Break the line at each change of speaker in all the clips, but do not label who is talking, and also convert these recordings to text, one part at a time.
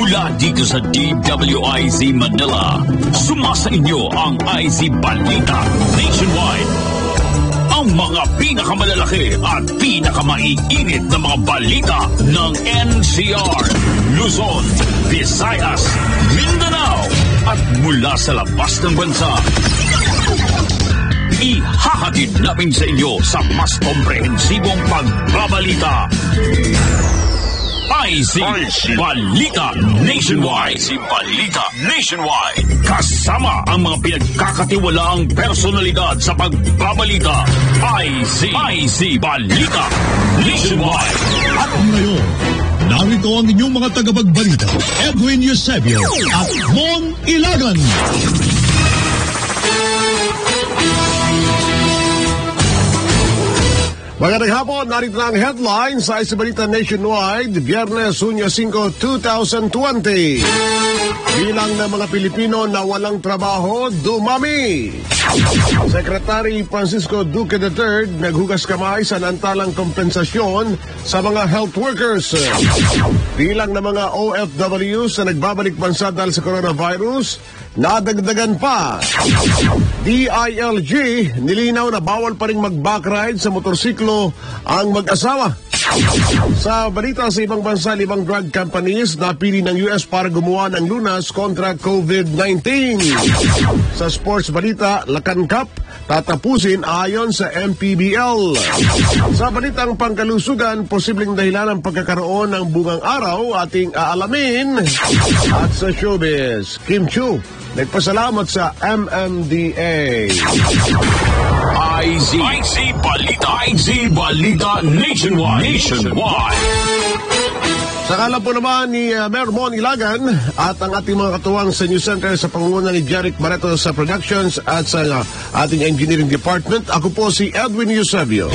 Mula dito sa DWIZ Manila, sumasa inyo ang IZ Balita Nationwide. Ang mga pinakamalalaki at pinakamaiinit na mga balita ng NCR, Luzon, Visayas, Mindanao at mula sa labas ng bansa. Ihahatid namin sa inyo sa mas komprehensibong pagbabalita. IZ Balita Nationwide. IZ Balita Nationwide. Kasama ang mga pinagkakatiwalaang personalidad sa pagbabalita. IZ Balita Nationwide.
At ngayon, narito ang inyong mga tagapagbalita, Edwin Eusebio at Mon Ilagan.
Magandang hapon, narito na ang headlines sa IZ Balita Nationwide, Biyernes, Hunyo 5, 2020. Bilang ng mga Pilipino na walang trabaho, dumami. Secretary Francisco Duque III naghugas kamay sa naantalang kompensasyon sa mga health workers. Bilang ng mga OFWs na nagbabalik bansa dahil sa coronavirus, nadagdagan pa. DILG nilinaw na bawal pa rin mag-backride sa motorsiklo ang mag-asawa. Sa balita sa ibang bansa, 5 drug companies napili ng US para gumawa ng lunas kontra COVID-19. Sa sports balita, Lakan Cup tatapusin ayon sa MPBL. Sa balitang pangkalusugan, posibleng dahilan ng pagkakaroon ng bungang araw ating aalamin. At sa showbiz, Kim Chiu nagpasalamat sa MMDA.
IZ Balita Nationwide.
Sa kalan po naman ni Mayor Mon Ilagan at ang ating mga katuwang sa News Center sa pangunguna ni Jeric Barreto sa Productions at sa ating Engineering Department, ako po si Edwin Eusebio.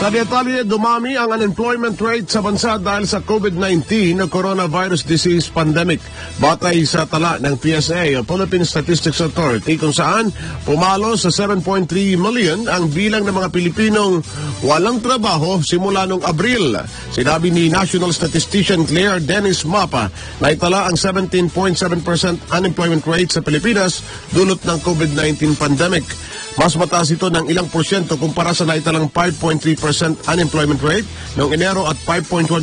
Sa detalye, dumami ang unemployment rate sa bansa dahil sa COVID-19 na coronavirus disease pandemic. Batay sa tala ng PSA, o Philippine Statistics Authority, kung saan pumalo sa 7.3 million ang bilang ng mga Pilipinong walang trabaho simula noong Abril. Sinabi ni National Statistician Claire Dennis Mapa na itala ang 17.7% unemployment rate sa Pilipinas dulot ng COVID-19 pandemic. Mas mataas ito ng ilang porsyento kumpara sa naitalang 5.3% unemployment rate noong Enero at 5.1%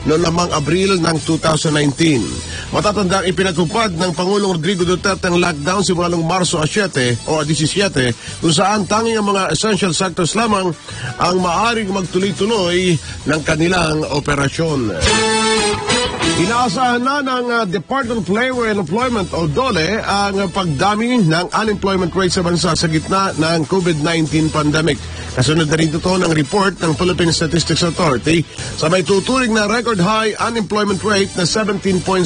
noong lamang Abril ng 2019. Matatandang ipinatupad ng Pangulong Rodrigo Duterte ang lockdown simula noong Marso 7 o 17 kung saan tanging ang mga essential sectors lamang ang maaring magtuloy-tuloy ng kanilang operasyon. Inaasahan na ng Department of Labor and Employment o DOLE ang pagdami ng unemployment rate sa bansa sa gitna ng COVID-19 pandemic. Kasunod na rin ito ng report ng Philippine Statistics Authority sa may tuturing na record high unemployment rate na 17.7%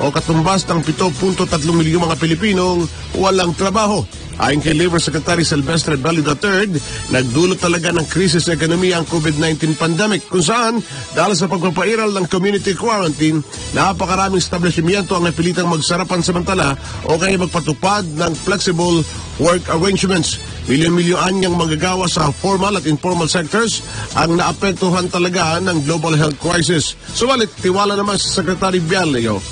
o katumbas ng 7.3 milyong mga Pilipinong walang trabaho. Ayon kay Labor Secretary Silvestre Bello III, nagdulot talaga ng krisis sa ekonomiya ang COVID-19 pandemic kung saan dahil sa pagpapairal ng community quarantine, napakaraming establishmento ang napilitang magsarapan samantala o kaya magpatupad ng flexible work arrangements. Milyon-milyon anyang manggagawa sa formal at informal sectors ang naapektuhan talaga ng global health crisis. Subalit, tiwala naman sa Secretary Bello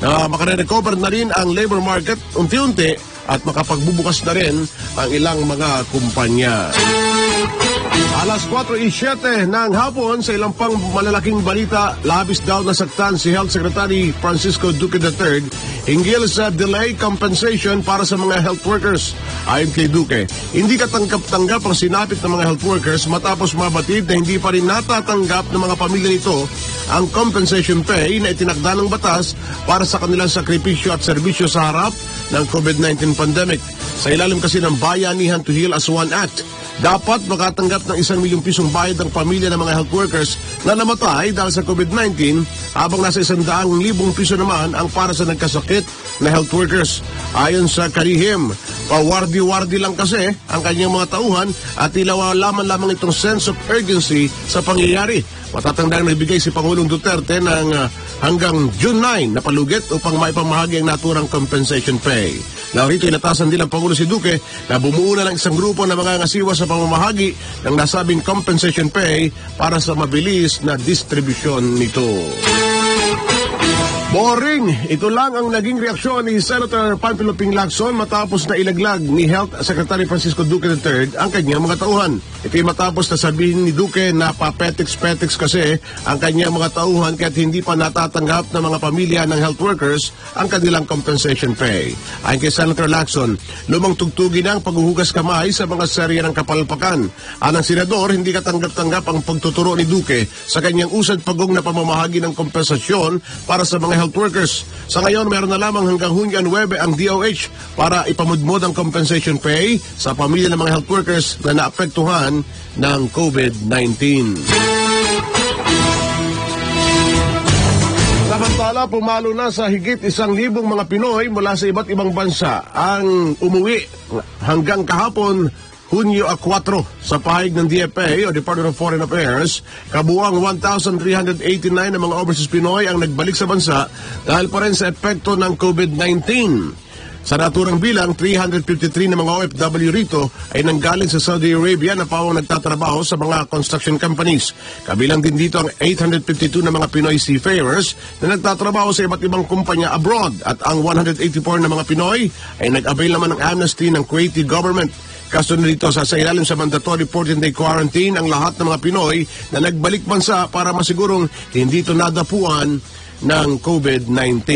na makare-recover na rin ang labor market unti-unti at makapagbubukas na rin ang ilang mga kumpanya. Alas 4:07 ng hapon sa ilang pang malalaking balita, labis daw nasaktan si Health Secretary Francisco Duque III hinggil sa delay compensation para sa mga health workers. Ayon kay Duque, hindi katanggap-tanggap ang sinapit ng mga health workers matapos mabatid na hindi pa rin natatanggap ng mga pamilya nito ang compensation pay na itinakda ng batas para sa kanilang sakripisyo at serbisyo sa harap ng COVID-19 pandemic. Sa ilalim kasi ng Bayanihan to Heal as One Act, dapat makatanggap ng 1 milyong pisong bayad ang pamilya ng mga health workers na namatay dahil sa COVID-19 habang nasa 100,000 piso naman ang para sa nagkasakit na health workers. Ayon sa kalihim, pawardi-wardi lang kasi ang kanyang mga tauhan at tila lamang itong sense of urgency sa pangyayari. Matatandang nagbigay si Pangulong Duterte ng hanggang June 9 na palugit upang maipamahagi ang naturang compensation pay. Narito inatasan din ang Pangulo si Duque na bumuo na ng isang grupo na mga ngasiwa sa pamamahagi ng nasabing compensation pay para sa mabilis na distribusyon nito. Boring! Ito lang ang naging reaksyon ni Senator Panfilo Ping Lacson matapos na ilaglag ni Health Secretary Francisco Duque III ang kanyang mga tauhan. Ito'y matapos na sabihin ni Duque na papetiks-petiks kasi ang kanyang mga tauhan kahit hindi pa natatanggap ng mga pamilya ng health workers ang kanilang compensation pay. Ayon kay Senator Lacson, lumang tugtugin ang paghuhugas kamay sa mga serye ng kapalpakan. Anang senador, hindi katanggap-tanggap ang pagtuturo ni Duque sa kanyang usad-pagong na pamamahagi ng kompensasyon para sa mga health workers. Sa ngayon, meron na lamang hanggang Hunyo 9 ang DOH para ipamudmod ang compensation pay sa pamilya ng mga health workers na naapektuhan ng COVID-19. Samantala, pumalo na sa higit 1,000 mga Pinoy mula sa iba't ibang bansa ang umuwi hanggang kahapon Hunyo 4 sa pahig ng DFA o Department of Foreign Affairs, kabuang 1,389 na mga overseas Pinoy ang nagbalik sa bansa dahil pa rin sa epekto ng COVID-19. Sa naturang bilang, 353 na mga OFW rito ay nanggaling sa Saudi Arabia na pawang nagtatrabaho sa mga construction companies. Kabilang din dito ang 852 na mga Pinoy seafarers na nagtatrabaho sa iba't ibang kumpanya abroad at ang 184 na mga Pinoy ay nag-avail naman ng amnesty ng Kuwaiti government. Kasunod dito sa ilalim sa mandatory 14-day quarantine ang lahat ng mga Pinoy na nagbalik bansa para masigurong hindi ito nadapuan ng COVID-19.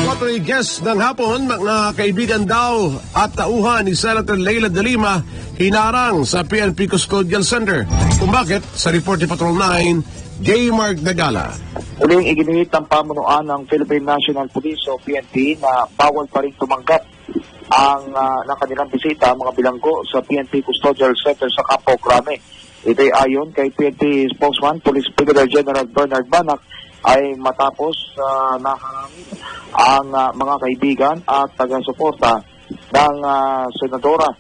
Alas 4 guest ng hapon, mga kaibigan daw at tauhan ni Senator Leila de Lima hinarang sa PNP Custodial Center. Kung bakit, sa report ni Patrol 9, J. Mark Dagala.
Muling iginihit ng pamunuan ng Philippine National Police o PNP na bawal pa rin tumanggap ng kanilang bisita ang mga bilanggo sa PNP Custodial Center sa Campo Crame. Ito'y ayon kay PNP spokesman Police Brigadier General Bernard Banac ay matapos naharangin ang mga kaibigan at taga-suporta ng senadora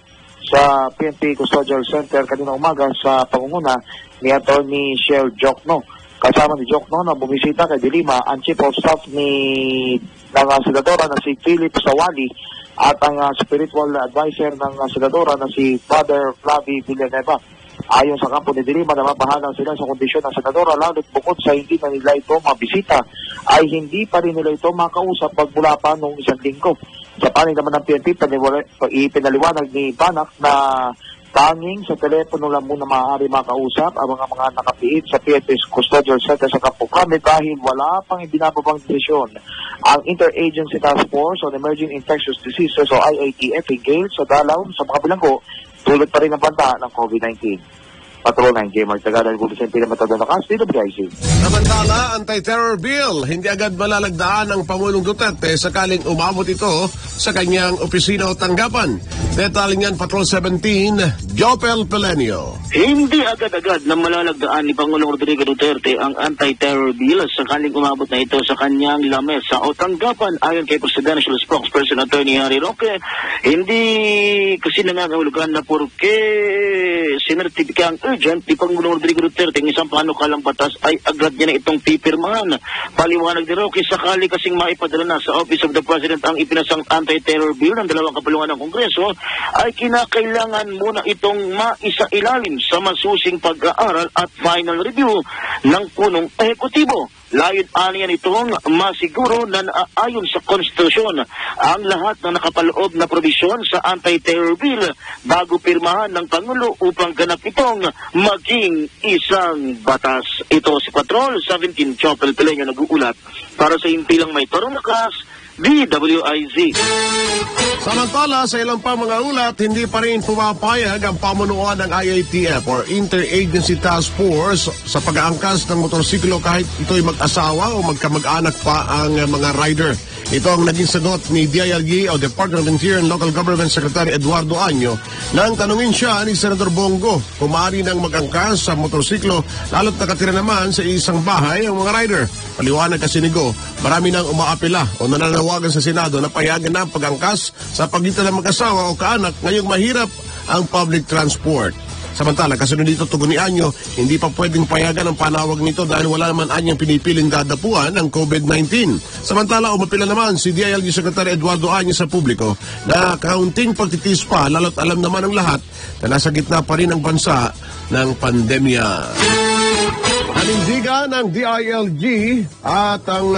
sa PNP Custodial Center kanina umaga sa pangunguna ni Atty. Shell Jokno. Kasama ni Jokno na bumisita kay De Lima ang Chief of Staff ng senadora na si Philip Sawali at ang spiritual advisor ng senadora na si Father Flavi Villanueva. Ayon sa kampo ni De Lima na mabahala sila sa kondisyon ng senadora, lalo't bukod sa hindi na nila ito mabisita, ay hindi pa rin nila ito makausap magmula pa noong 1 linggo. Sa panig naman ng PNP, ipinaliwanag ni Banac na tanging sa telepono lang muna maaari makausap ang mga nakapiit sa PNP Custodial Center sa Campo Crame dahil wala pang ibinababang desisyon ang Interagency Task Force on Emerging Infectious Diseases o IATF engaged sa dalaw sa mga bilanggo tulad pa rin ang banta ng COVID-19. Patrol 9, J. Mark Tagala, Gulisan Pinamatagal na Kas, DWIC.
Samantala, anti-terror bill, hindi agad malalagdaan ng Pangulong Duterte sakaling umabot ito sa kanyang opisina o tanggapan. Detalye niyan, Patrol 17, Jopel Pelenio.
Hindi agad-agad na malalagdaan ni Pangulong Rodrigo Duterte ang anti-terror bill sakaling umabot na ito sa kanyang lamesa o tanggapan. Ayon kay Presidential Spokesperson Atty. Harry Roque, hindi kasi nangangahulugan na porke sinertipika ang urgent ni Pangulong Rodrigo Duterte ng isang panukalang batas ay agad niya na itong pipirmahan. Paliwanag ni Roque, sakali kasing maipadala na sa Office of the President ang ipinasang anti-terror bill ng dalawang kapulungan ng Kongreso, ay kinakailangan muna itong maisailalim sa masusing pag-aaral at final review ng punong ehekutibo. Layon-anian itong masiguro na naayon sa konstitusyon ang lahat ng nakapaloob na probisyon sa anti-terror bill bago pirmahan ng Pangulo upang ganap itong maging isang batas. Ito si Patrol 17 Chopel Pelenyo nag-uulat para sa impilang may torong lakas, DWIZ.
Samantala, sa ilang pa mga ulat, hindi pa rin pumapayag ang pamunuan ng IATF or Interagency Task Force sa pag-aangkas ng motorsiklo kahit ito'y mag-asawa o magkamag-anak pa ang mga rider. Ito ang naging sagot ni DILG o Department of Interior and Local Government Secretary Eduardo Año nang tanungin siya ni Senador Bongo kung maaari nang mag-angkas sa motorsiklo lalo't nakatira naman sa isang bahay ang mga rider. Paliwanag kasi ni Go, marami nang umaapela o nananawagan sa Senado na payagan na pag-angkas sa pagitan ng mag-asawa o kaanak ngayong mahirap ang public transport. Samantala, kasunod dito tugon ni Anyo, hindi pa pwedeng payagan ang panawag nito dahil wala naman Anyang pinipiling dadapuan ng COVID-19. Samantala, umapila naman si DILG Secretary Eduardo Anyo sa publiko na kaunting pagtitis pa, lalo't alam naman ng lahat na nasa gitna pa rin ang bansa ng pandemya. Nanindigan ng DILG at ang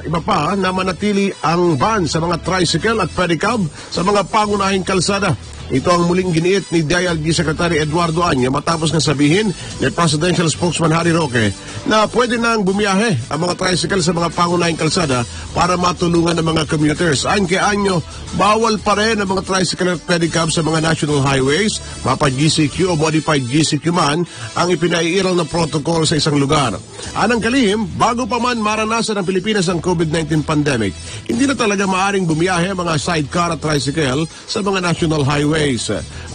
iba pa na manatili ang ban sa mga tricycle at pedicab sa mga pangunahing kalsada. Ito ang muling giniit ni DILG Secretary Eduardo Anya matapos na sabihin ni Presidential Spokesman Harry Roque na pwede nang bumiyahe ang mga tricycle sa mga pangunahing kalsada para matulungan ng mga commuters. Ayon kay Anyo, bawal pa rin ang mga tricycle at pedicab sa mga national highways, mapa GCQ o modified GCQ man ang ipinaiiral na protocol sa isang lugar. Anang kalihim, bago pa man maranasan ng Pilipinas ang COVID-19 pandemic, hindi na talaga maaring bumiyahe ang mga sidecar at tricycle sa mga national highways.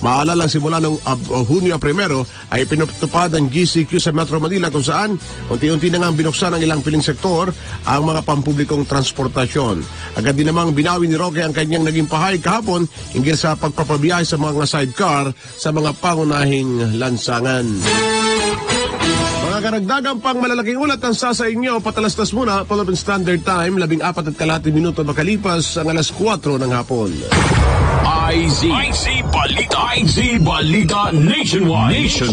Maalala simula ng Hunyo 1 ay pinutupad ang GCQ sa Metro Manila kung saan unti-unti na nga binuksan ang ilang piling sektor ang mga pampublikong transportasyon. Agad din namang binawi ni Roque ang kanyang naging pahayag kahapon hinggil sa pagpapabiyahe sa mga sidecar sa mga pangunahing lansangan. Mga karagdagang pang malalaking ulat ang sa inyo, patalastas muna, Philippine Standard Time, 14:30 minuto makalipas ang alas 4 ng hapon.
IZ Balita. IZ Balita Nationwide. IZ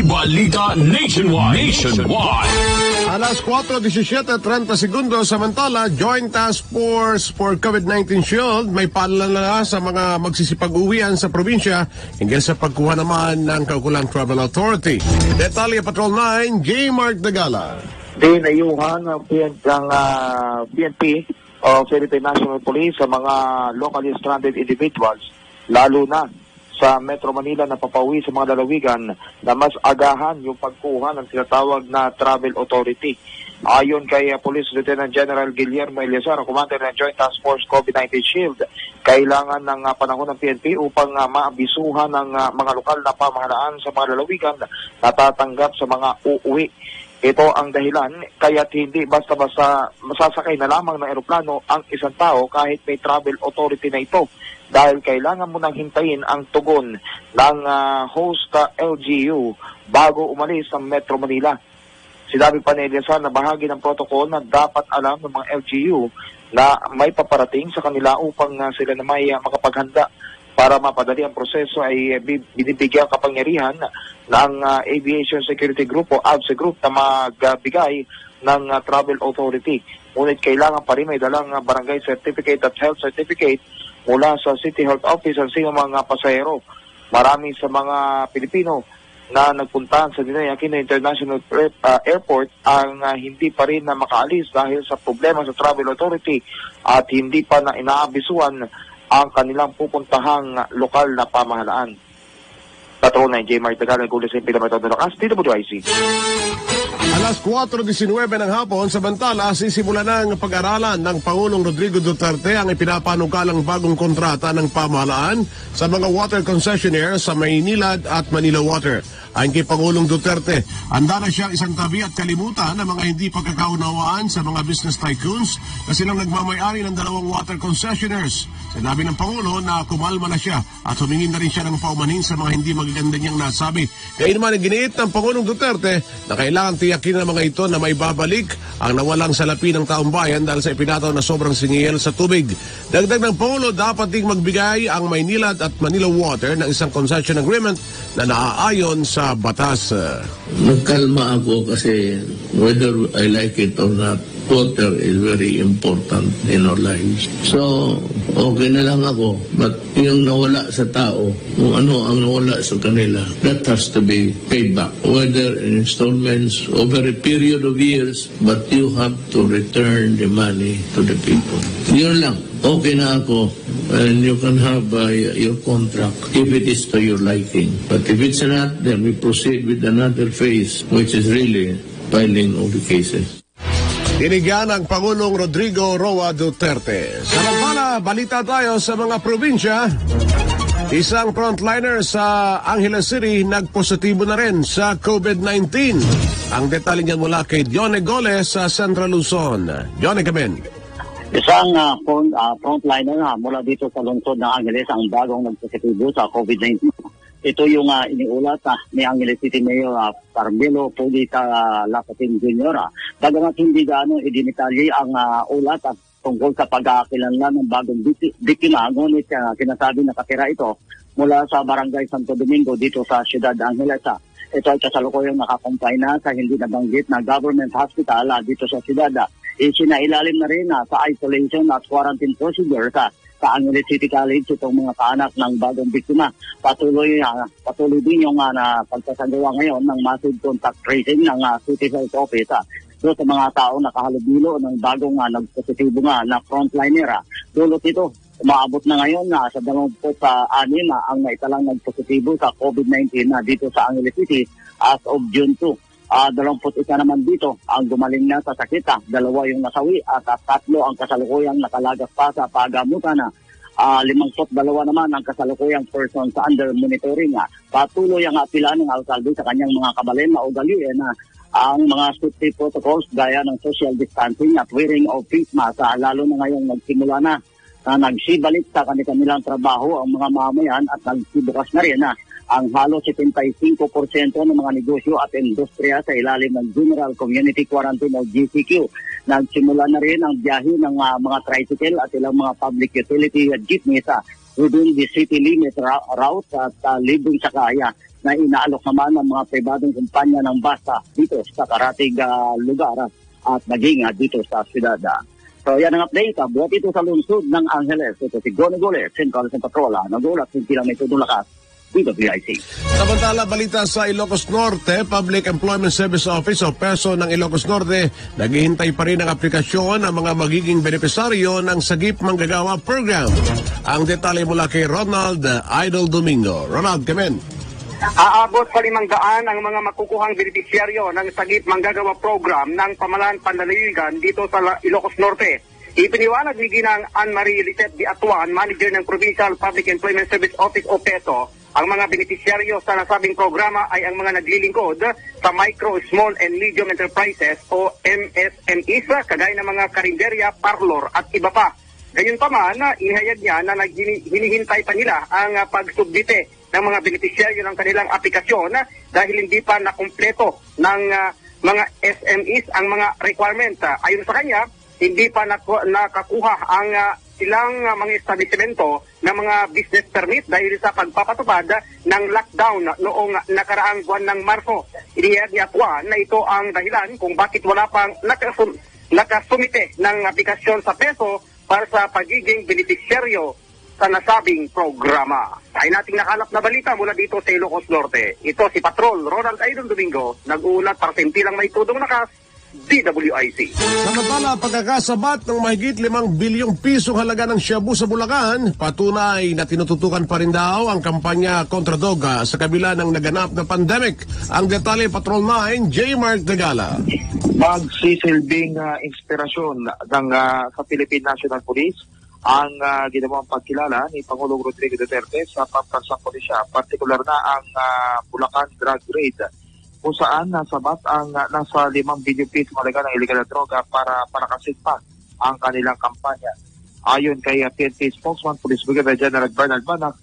Balita Nationwide.
Alas 4:17:30 segundos. Samantala, Joint Task Force for COVID-19 Shield may paalala sa mga magsisipag-uwian sa probinsya hinggil sa pagkuha naman ng kaukulang Travel Authority. Detalye Patrol 9, J. Mark Dagala.
Dinayuhan ng PNP o Philippine National Police sa mga locally stranded individuals, lalo na sa Metro Manila na papauwi sa mga lalawigan na mas agahan yung pagkuha ng tinatawag na Travel Authority. Ayon kay Police Lieutenant General Guillermo Eliazar, Commander ng Joint Task Force COVID-19 Shield, kailangan ng panahon ng PNP upang maabisuhan ng mga lokal na pamahalaan sa mga lalawigan na tatanggap sa mga uuwi. Ito ang dahilan kaya't hindi basta-basta masasakay na lamang ng eroplano ang isang tao kahit may travel authority na ito, dahil kailangan mo nang hintayin ang tugon ng host LGU bago umalis sa Metro Manila. Sinabi pa ni Eliazar na bahagi ng protocol na dapat alam ng mga LGU na may paparating sa kanila upang sila na may makapaghanda. Para mapadali ang proseso ay binibigyan kapangyarihan ng Aviation Security Group o ABSE Group na magbigay ng Travel Authority. Ngunit kailangan pa rin may dalang barangay certificate at health certificate mula sa City Health Office ang sino mga pasahero. Marami sa mga Pilipino na nagpuntahan sa Ninoy Aquino International Airport ang hindi pa rin na makaalis dahil sa problema sa Travel Authority at hindi pa na inaabisuan ang kanilang pupuntahang lokal na pamahalaan. Patrol 9, J. Mark Tagal, nagkulis yung pinamatodo ng DWIC.
Alas 4:19 ng hapon, samantala, sisimula ng pag-aralan ng Pangulong Rodrigo Duterte ang ipinapanukalang bagong kontrata ng pamahalaan sa mga water concessionaires sa Maynilad at Manila Water. Ayon kay Pangulong Duterte, handa na siyang isang tabi at kalimutan ng mga hindi pagkakaunawaan sa mga business tycoons na silang nagmamay-ari ng dalawang water concessionaires. Sinabi ng Pangulo na kumalma na siya at humingin na rin siya ng paumanhin sa mga hindi magaganda niyang nasabi. Kaya naman giniit ng Pangulong Duterte na kailangan tiyakin ng mga ito na may babalik ang nawalang salapi ng taong bayan dahil sa ipinataw na sobrang singil sa tubig. Dagdag ng Pangulo, dapat ding magbigay ang Maynilad at Manila Water ng isang concession agreement na naaayon sa batas.
Nagkalma ako kasi whether I like it or not, water is very important in our lives. So, okay na lang ako. But yung nawala sa tao, kung ano ang nawala sa kanila, that has to be paid back. Whether in installments over a period of years, but you have to return the money to the people. Yun lang. Okay na ako, and you can have your contract if it is to your liking. But if it's not, then we proceed with another phase, which is really filing of the cases.
Tinigyan ng Pangulong Rodrigo Roa Duterte. Samantala, balita tayo sa mga probinsya. Isang frontliner sa Angeles City nagpositibo na rin sa COVID-19. Ang detalye niyan mula kay Dione Gole sa Central Luzon. Dione, kamen.
Isang frontliner mula dito sa lungsod ng Angeles ang bagong nagpositibo sa COVID-19. Ito yung iniulat ni Angeles City Mayor Carmelo Pulita Lacatin Jr. Bagamat hindi gaano idinitalye ang ulat at tungkol sa pagkakakilanlan ng bagong biktima, ngunit sinasabi na katira ito mula sa Barangay Santo Domingo dito sa Ciudad Angeles. Ito ay kasalukuyang nakakumpay na sa hindi nabanggit na government hospital dito sa Ciudad. Isinailalim na rin sa isolation at quarantine procedure sa Angeles City College itong mga kaanak ng bagong biktima. Patuloy din yung pagsasagawa ngayon ng massive contact tracing ng City Health Office so sa mga tao nakahalubilo ng bagong nagpositibo na frontliner. Dulot ito, umaabot na ngayon sa 26 ang naitalang nagpositibo sa COVID-19 dito sa Angeles City as of June 2. 21 naman dito ang gumaling na sa sakit. 2 yung nasawi at 3 ang kasalukuyang nakalagas pa sa pagamutan. 52 naman ang kasalukuyang person sa under monitoring. Patuloy ang apila ng alkalde sa kanyang mga kabalin na ugaliin ang mga safety protocols gaya ng social distancing at wearing of face mask, lalo na ngayong nagsimula na nagsibalik sa kanilang trabaho ang mga mamayan at nagsibukas na rin ang halos 75% ng mga negosyo at industriya sa ilalim ng General Community Quarantine o GCQ. Nagsimula na rin ang biyahe ng mga tricycle at ilang mga public utility jeepneys within the city limit route at libreng sakaya na inaalok naman ng mga pribadong kumpanya ng basa dito sa karatig lugar at naging dito sa syudad. So yan ang update. Buhat ito sa lungsod ng Angeles. Ito si Gone Gole, Central Patrola. Nag-ulat ng tilang may tudong lakas. DWIC.
Samantala, balita sa Ilocos Norte, Public Employment Service Office o PESO ng Ilocos Norte, naghihintay pa rin ang aplikasyon ng mga magiging benepisaryo ng Sagip Manggagawa Program. Ang detalye mula kay Ronald Idol Domingo. Ronald, kamen.
Aabot sa 500 ang mga makukuhang benepisyaryo ng Sagip Manggagawa Program ng Pamahalaan Panlalawigan dito sa Ilocos Norte. Ipiniwanag ni Ginang Anne-Marie Lisette Di Atuan, Manager ng Provincial Public Employment Service Office o PESO, ang mga benepisyaryo sa nasabing programa ay ang mga naglilingkod sa micro, small and medium enterprises o MSMEs, kagaya ng mga karinderya, parlor at iba pa. Gayunpaman, ihayag niya na hinihintay pa nila ang pagsubmite ng mga benepisyaryo ng kanilang aplikasyon dahil hindi pa nakumpleto ng mga SMEs ang mga requirement. Ayon sa kanya, hindi pa nakakuha ang ilang mga establishmento ng mga business permit dahil sa pagpapatupad ng lockdown noong nakaraang buwan ng Marso. Inihayag ni Atuan na ito ang dahilan kung bakit wala pang nakasumite ng aplikasyon sa PESO para sa pagiging benepisyaryo sa nasabing programa. Ay nating nakalap na balita mula dito sa Ilocos Norte. Ito si Patrol Ronald Idol Domingo, nag-uulat para sa lang may tudong lakas, DWIC.
Samantala, pagkakasabat ng mahigit 5 bilyong pisong halaga ng shabu sa Bulacan, patunay na tinututukan pa rin daw ang kampanya kontra droga sa kabila ng naganap na pandemic. Ang detalye, Patrol 9, J. Mark Dagala.
Magsisilbing inspirasyon sa Philippine National Police ang ginawang pagkilala ni Pangulong Rodrigo Duterte sa pambansang pulisya, partikular na ang Bulacan Drug Raid, kung saan nasabat ang nasa 5 bilyong piso halaga ng illegal na droga para palakasin pa ang kanilang kampanya. Ayon kay PNP spokesman Police Brigadier General Bernard Manac,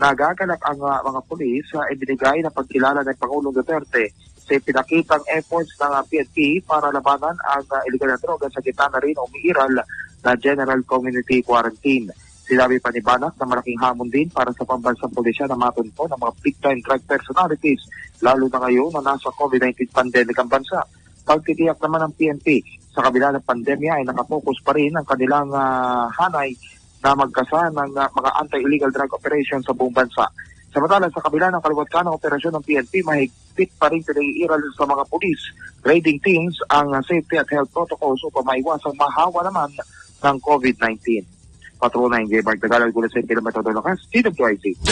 nagaganap ang mga pulis sa ibinigay na pagkilala ng Pangulong Duterte sa pinakitang efforts ng PNP para labanan ang illegal na droga sa gitna na rin umiiral na General Community Quarantine. Sinabi pa ni Banak na malaking hamon din para sa pambansang pulisya na matunto ng mga big-time drug personalities, lalo na ngayon na nasa COVID-19 pandemic ang bansa. Pagtitiyak naman ng PNP, sa kabila ng pandemya ay nakapokus pa rin ang kanilang hanay na magkasa ng mga anti-illegal drug operations sa buong bansa. Samantala, sa kabila ng kaluwat-kanang operasyon ng PNP, mahigpit pa rin pinag-iiral sa mga pulis, raiding teams ang safety at health protocols upang maiwasang mahawa naman ng COVID-19. Patrol 9, J. Mark Dagala, Gulat sa Kilometro Lakas, DWIC.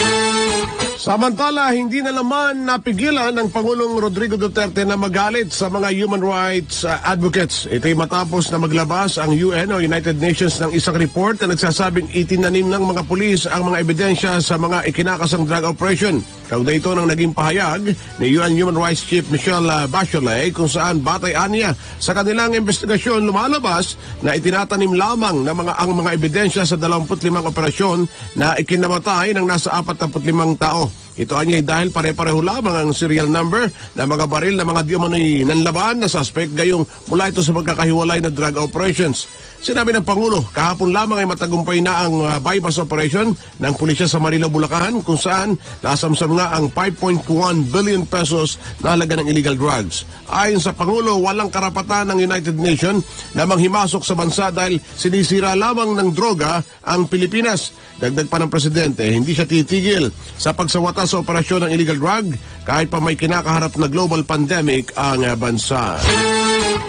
Samantala, hindi na naman napigilan ng Pangulong Rodrigo Duterte na magalit sa mga human rights advocates. Ito'y matapos na maglabas ang UN o United Nations ng isang report na nagsasabing itinanim ng mga pulis ang mga ebidensya sa mga ikinakasang drug operation. Kaugnay ito ng naging pahayag ni UN Human Rights Chief Michelle Bachelet kung saan batay niya sa kanilang investigasyon lumalabas na itinatanim lamang ng ang mga ebidensya sa 25 operasyon na ikinamatay ng nasa 45 tao. Ito ay dahil pare-pareho lamang ang serial number ng mga baril na mga diumanoy nanlaban na suspect gayong mula ito sa magkakahiwalay na drug operations. Sinabi ng Pangulo, kahapon lamang ay matagumpay na ang bypass operation ng pulisya sa Marilao, Bulacan kung saan nasamsam nga ang 5.1 billion pesos na halaga ng illegal drugs. Ayon sa Pangulo, walang karapatan ng United Nations na manghimasok sa bansa dahil sinisira lamang ng droga ang Pilipinas. Dagdag pa ng Presidente, hindi siya titigil sa pagsawata sa operasyon ng illegal drug kahit pa may kinakaharap na global pandemic ang bansa.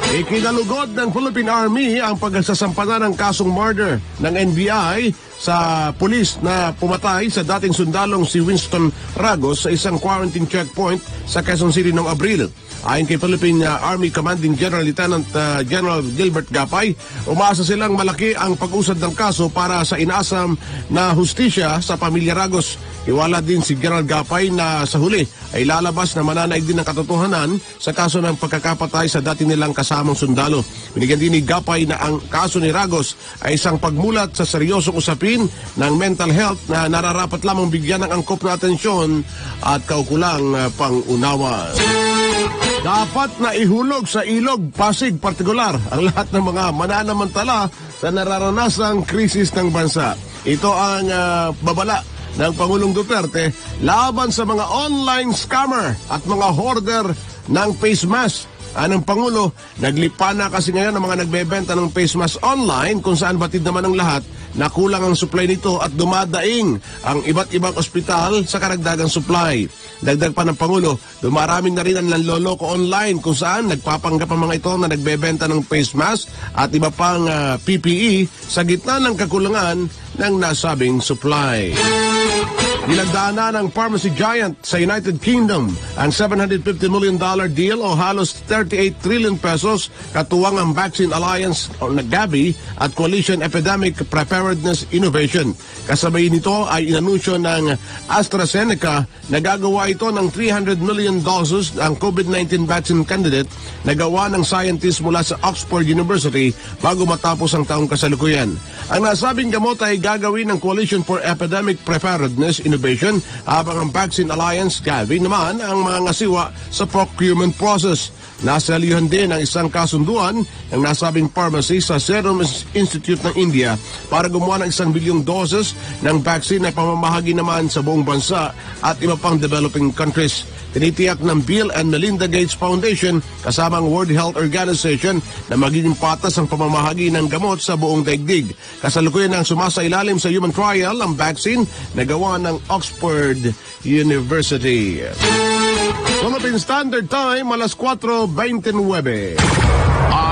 Ikinalugod ng Philippine Army ang pagsasampanan ng kasong murder ng NBI sa pulis na pumatay sa dating sundalong si Winston Ragos sa isang quarantine checkpoint sa Quezon City noong Abril. Ayon kay Philippine Army Commanding General Lieutenant General Gilbert Gapay, umaasa silang malaki ang pag-usad ng kaso para sa inaasam na hustisya sa pamilya Ragos. Iwala din si General Gapay na sa huli ay lalabas na mananaig din ng katotohanan sa kaso ng pagkakapatay sa dati nilang kasamang sundalo. Binigyan din ni Gapay na ang kaso ni Ragos ay isang pagmulat sa seryosong usapin ng mental health na nararapat lamang bigyan ng angkop na atensyon at kaukulang pang-unawa. Dapat na ihulog sa ilog Pasig partikular ang lahat ng mga mananamantala sa nararanasang krisis ng bansa. Ito ang babala ng Pangulong Duterte laban sa mga online scammer at mga hoarder ng face mask. Anong Pangulo, naglipa na kasi ngayon ang mga nagbebenta ng face mask online kung saan batid naman ang lahat na kulang ang supply nito at dumadaing ang iba't ibang ospital sa karagdagang supply. Dagdag pa ng Pangulo, dumarami na rin ang nanloloko online kung saan nagpapanggap ang mga ito na nagbebenta ng face mask at iba pang PPE sa gitna ng kakulangan ng nasabing supply. Nilagdaan ng pharmacy giant sa United Kingdom ang $750 million deal o halos 38 trillion pesos katuwang ang Vaccine Alliance o Gavi at Coalition Epidemic Preparedness Innovation. Kasabay nito ay inanunsyo ng AstraZeneca na gagawa ito ng 300 million doses ng COVID-19 vaccine candidate na gawa ng scientists mula sa Oxford University bago matapos ang taong kasalukuyan. Ang nasabing gamot ay gagawin ng Coalition for Epidemic Preparedness Innovation habang ang Vaccine Alliance Gavi naman ang mga ngasiwa sa procurement process. Nasalihan din ang isang kasunduan ng nasabing pharmacy sa Serum Institute ng India para gumawa ng 1 bilyong doses ng vaccine na pamamahagi naman sa buong bansa at iba pang developing countries. Tinitiyak ng Bill and Melinda Gates Foundation kasama ang World Health Organization na magiging patas ang pamamahagi ng gamot sa buong daigdig. Kasalukuyan ang sumasailalim sa human trial ang vaccine na gawa ng Oxford University. Philippine Standard Time, alas 4:29.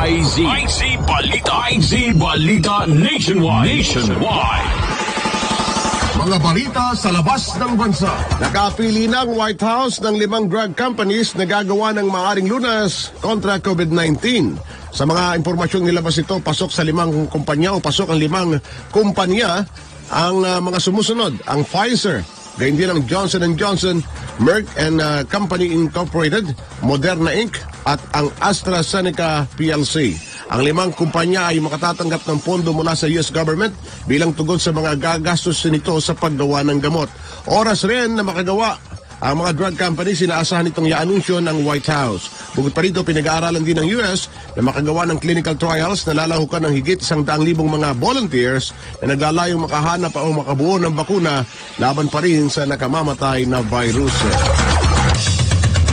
IZ Balita Nationwide.
Mga balita sa labas ng bansa. Nakapili ng White House ng 5 drug companies na gagawa ng maaring lunas kontra COVID-19. Sa mga impormasyong nilabas ito, pasok sa 5 kumpanya o pasok ang 5 kumpanya ang mga sumusunod. Ang Pfizer, gayon din ang Johnson & Johnson, Merck and Company Incorporated, Moderna Inc. at ang AstraZeneca PLC. Ang 5 kumpanya ay makatatanggap ng pondo mula sa US government bilang tugon sa mga gagastos nito sa paggawa ng gamot. Oras rin na makagawa ang mga drug companies, sinaasahan itong i-anunsyo ng White House. Bukod pa rito, pinag-aaralan din ng US na makagawa ng clinical trials na lalahukan ng higit 100,000 mga volunteers na naglalayong makahanap o makabuo ng bakuna laban pa rin sa nakamamatay na virus.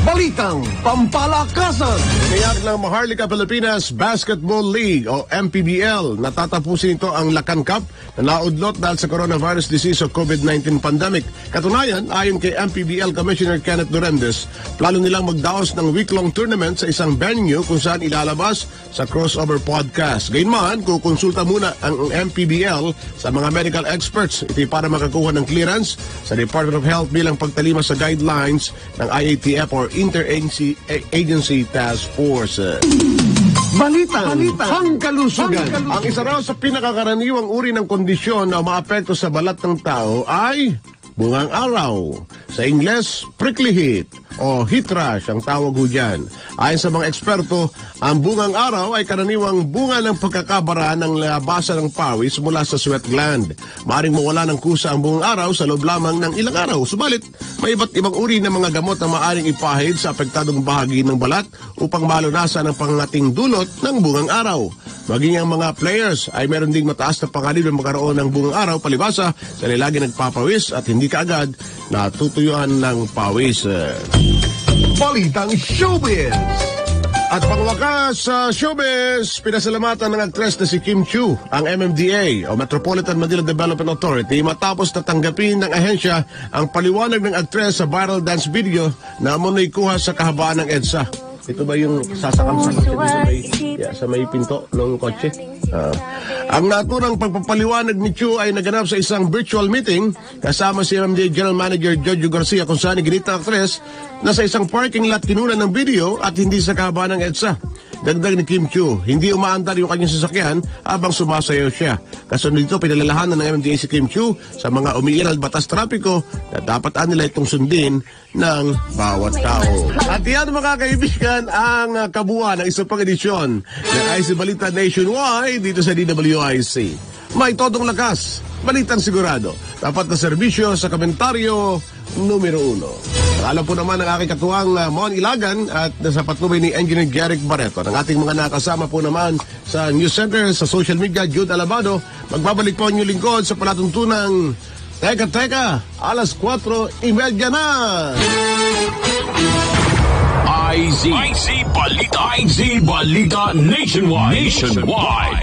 Balitang Pampalakasan. Iniyak ng Maharlika Pilipinas Basketball League o MPBL. Natatapusin ito ang Lakan Cup na naudlot dahil sa coronavirus disease o COVID-19 pandemic. Katunayan, ayon kay MPBL Commissioner Kenneth Durandez, plano nilang magdaos ng week-long tournament sa isang venue kung saan ilalabas sa crossover podcast. Gayunman, kukonsulta muna ang MPBL sa mga medical experts. Ito para makakuha ng clearance sa Department of Health bilang pagtalima sa guidelines ng IATF or Interagency Task Force. Balitang Pangkalusugan. Ang isa raw sa pinakakaraniwang uri ng kondisyon na maapekto sa balat ng tao ay bungang araw. Sa Ingles, prickly heat o heat rash ang tawag ho dyan. Ayon sa mga eksperto, ang bungang araw ay karaniwang bunga ng pagkakabara ng labasan ng pawis mula sa sweat gland. Maaring mawala ng kusa ang bungang araw sa loob lamang ng ilang araw. Subalit, may iba't ibang uri ng mga gamot na maaring ipahid sa apektadong bahagi ng balat upang malunasan ang pangating dulot ng bungang araw. Maging ang mga players ay meron ding mataas na panganib na magkaroon ng bungang araw palibasa sa lagi nagpapawis at hindi kaagad natutuyuan ng pawis. Balitang Showbiz. At pangwakas sa showbiz, pinasalamatan ng aktres na si Kim Chiu ang MMDA o Metropolitan Manila Development Authority matapos natanggapin ng ahensya ang paliwanag ng aktres sa viral dance video na amoy kuha sa kahabaan ng EDSA. Ito ba yung sasakang sa may pinto ng kotse? Ang naturang pagpapaliwanag ni Chiu ay naganap sa isang virtual meeting kasama si MMDA General Manager Jojo Garcia kung saan iginita ang aktres na sa isang parking lot kinunan ng video at hindi sa kahabaan ng EDSA. Dagdag ni Kim Chiu, hindi umaandar yung kanyang sasakyan habang sumasayaw siya. Kasunod dito, pinalalahanan ng MMDA si Kim Chiu sa mga umiiral batas trapiko na dapat nila itong sundin ng bawat tao. At yan mga kaibigan ang kabuuan ng isang pang edisyon ng IC Balita Nationwide dito sa DWIC. May todong lakas, balitang sigurado, tapat na serbisyo sa komentaryo numero 1. Alam po naman ang aking katuwang Mon Ilagan at sa patnubay ni Engineer Garrick Barreto. Ang ating mga nakasama po naman sa News Center, sa social media, Jude Alabado. Magbabalik po ang inyong lingkod sa palatuntunang Teka, alas 4:30 na!
IZ Balita Nationwide.